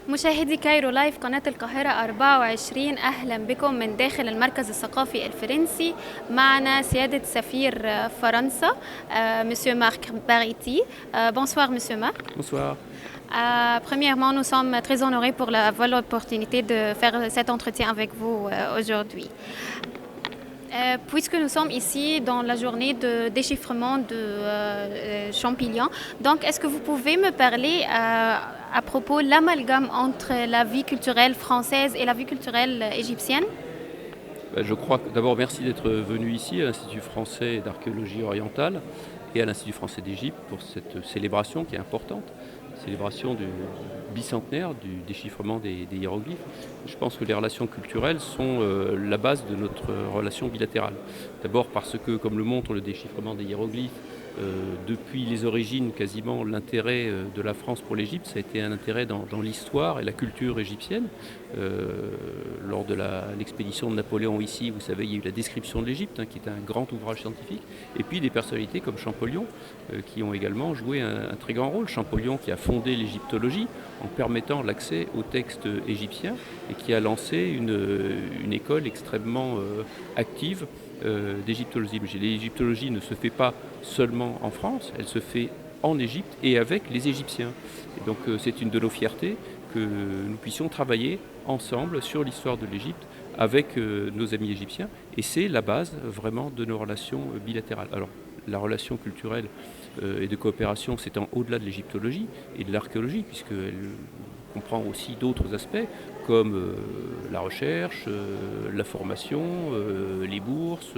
مشاهدي كايرو لايف قناة القاهرة 24، أهلا بكم من داخل المركز الثقافي الفرنسي. معنا سيادة سفير فرنسا Monsieur Marc Bariti. Bonsoir Monsieur Marc. Bonsoir. Premièrement, nous sommes très honorés pour avoir l'opportunité de faire cet entretien avec vous aujourd'hui. Puisque nous sommes ici dans la journée de déchiffrement de Champollion, donc est-ce que vous pouvez me parler à propos de l'amalgame entre la vie culturelle française et la vie culturelle égyptienne? Je crois que d'abord merci d'être venu ici à l'Institut français d'archéologie orientale et à l'Institut français d'Égypte pour cette célébration qui est importante, célébration du bicentenaire du déchiffrement des hiéroglyphes. Je pense que les relations culturelles sont la base de notre relation bilatérale. D'abord parce que, comme le montre le déchiffrement des hiéroglyphes, depuis les origines, quasiment l'intérêt de la France pour l'Égypte, ça a été un intérêt dans l'histoire et la culture égyptienne. Lors de l'expédition de Napoléon ici, vous savez, il y a eu la description de l'Égypte, qui est un grand ouvrage scientifique, et puis des personnalités comme Champollion, qui ont également joué un très grand rôle. Champollion qui a fondé l'égyptologie en permettant l'accès aux textes égyptiens et qui a lancé une école extrêmement active d'égyptologie. L'égyptologie ne se fait pas seulement en France, elle se fait en Égypte et avec les Égyptiens. Et donc c'est une de nos fiertés que nous puissions travailler ensemble sur l'histoire de l'Égypte avec nos amis égyptiens, et c'est la base vraiment de nos relations bilatérales. Alors la relation culturelle et de coopération s'étend au-delà de l'égyptologie et de l'archéologie, puisqu'elle comprend aussi d'autres aspects comme la recherche, la formation, les bourses,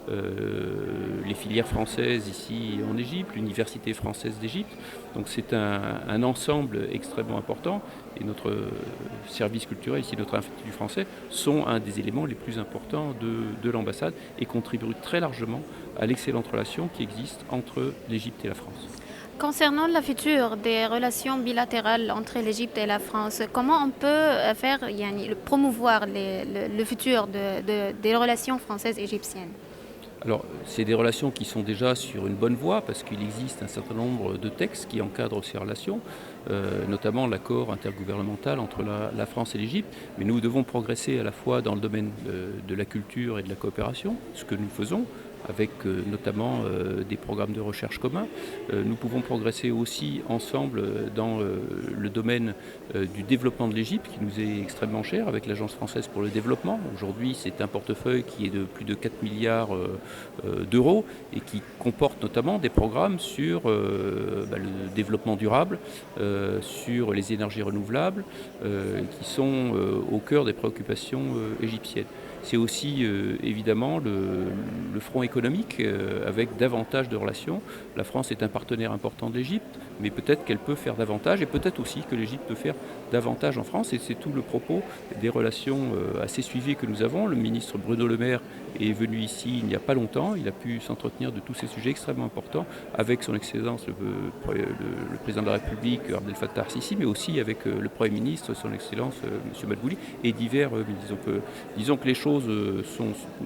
les filières françaises ici en Égypte, l'Université française d'Égypte. Donc c'est un ensemble extrêmement important, et notre service culturel, ici notre Institut français, sont un des éléments les plus importants de l'ambassade et contribuent très largement à l'excellente relation qui existe entre l'Égypte et la France. Concernant la future des relations bilatérales entre l'Égypte et la France, comment on peut faire, promouvoir le futur des relations françaises-égyptiennes? Alors, c'est des relations qui sont déjà sur une bonne voie parce qu'il existe un certain nombre de textes qui encadrent ces relations, notamment l'accord intergouvernemental entre la France et l'Égypte. Mais nous devons progresser à la fois dans le domaine de la culture et de la coopération, ce que nous faisons avec notamment des programmes de recherche communs. Nous pouvons progresser aussi ensemble dans le domaine du développement de l'Égypte, qui nous est extrêmement cher, avec l'Agence française pour le développement. Aujourd'hui, c'est un portefeuille qui est de plus de 4 milliards d'euros et qui comporte notamment des programmes sur le développement durable, sur les énergies renouvelables, qui sont au cœur des préoccupations égyptiennes. C'est aussi évidemment le front économique avec davantage de relations. La France est un partenaire important de l'Égypte, mais peut-être qu'elle peut faire davantage, et peut-être aussi que l'Égypte peut faire davantage en France, et c'est tout le propos des relations assez suivies que nous avons. Le ministre Bruno Le Maire est venu ici il n'y a pas longtemps, il a pu s'entretenir de tous ces sujets extrêmement importants avec son Excellence le Président de la République Abdel Fattah al-Sisi, mais aussi avec le Premier ministre, son Excellence M. Madbouli, et divers ministres. Disons que les choses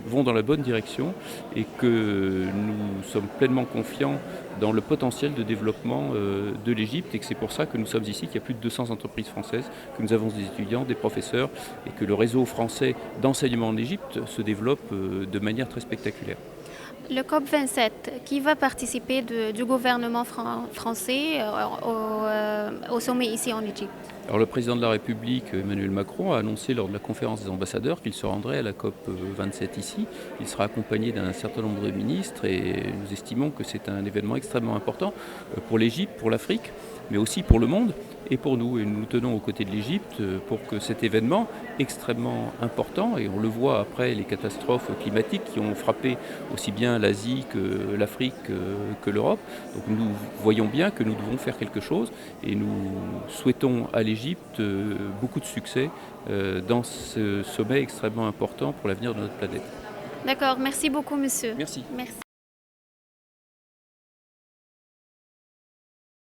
vont dans la bonne direction et que nous sommes pleinement confiants dans le potentiel de développement de l'Égypte, et que c'est pour ça que nous sommes ici, qu'il y a plus de 200 entreprises françaises, que nous avons des étudiants, des professeurs, et que le réseau français d'enseignement en Égypte se développe de manière très spectaculaire. Le COP27, qui va participer du gouvernement français au sommet ici en Égypte? Alors, le président de la République, Emmanuel Macron, a annoncé lors de la conférence des ambassadeurs qu'il se rendrait à la COP27 ici. Il sera accompagné d'un certain nombre de ministres, et nous estimons que c'est un événement extrêmement important pour l'Égypte, pour l'Afrique, mais aussi pour le monde et pour nous. Et nous nous tenons aux côtés de l'Égypte pour que cet événement extrêmement important, et on le voit après les catastrophes climatiques qui ont frappé aussi bien l'Asie que l'Afrique que l'Europe. Donc nous voyons bien que nous devons faire quelque chose, et nous souhaitons à l'Égypte beaucoup de succès dans ce sommet extrêmement important pour l'avenir de notre planète. D'accord, merci beaucoup monsieur. Merci. Merci.